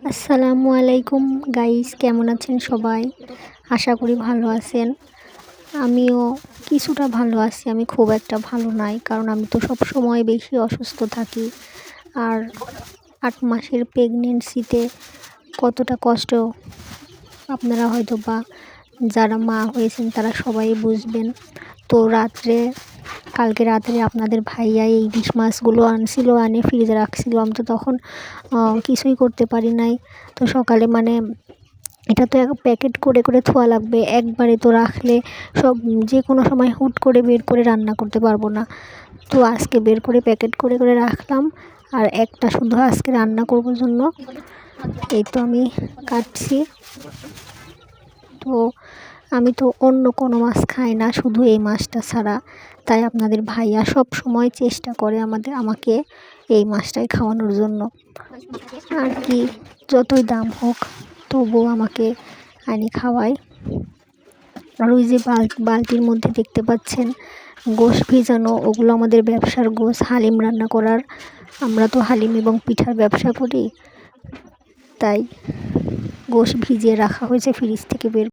আসসালামু আলাইকুম গাইস, কেমন আছেন সবাই? আশা করি ভালো আছেন। আমিও কিছুটা ভালো আছি, আমি খুব একটা ভালো নাই, কারণ আমি তো সব সময় বেশি অসুস্থ থাকি। আর ৮ মাসের প্রেগনেন্সিতে কতটা কষ্ট আপনারা হয়তো বা যারা মা হয়েছেন তারা সবাই বুঝবেন। তো কালকে রাত্রে আপনাদের ভাইয়া এই ইলিশ মাছগুলো আনে ফ্রিজে রাখছিল। আমি তো তখন কিছুই করতে পারি নাই। তো সকালে এটা তো প্যাকেট করে করে থোয়া লাগবে, একবারে তো রাখলে সব যে কোনো সময় হুট করে বের করে রান্না করতে পারবো না। তো আজকে বের করে প্যাকেট করে করে রাখলাম, আর একটা শুধু আজকে রান্না করবার জন্য এই তো আমি কাটছি। তো আমি তো অন্য কোনো মাছ খাই না, শুধু এই মাছটা ছাড়া। তাই আপনাদের ভাইয়া সব সময় চেষ্টা করে আমাকে এই মাছটাই খাওয়ানোর জন্য। আর কি, যতই দাম হোক তবুও আমাকে আনি খাওয়ায়। আর ওই যে বালতির মধ্যে দেখতে পাচ্ছেন গোশ ভিজানো, ওগুলো আমাদের ব্যবসার গোশ, হালিম রান্না করার। আমরা তো হালিম এবং পিঠার ব্যবসা করি, তাই গোশ ভিজিয়ে রাখা হয়েছে ফ্রিজ থেকে বের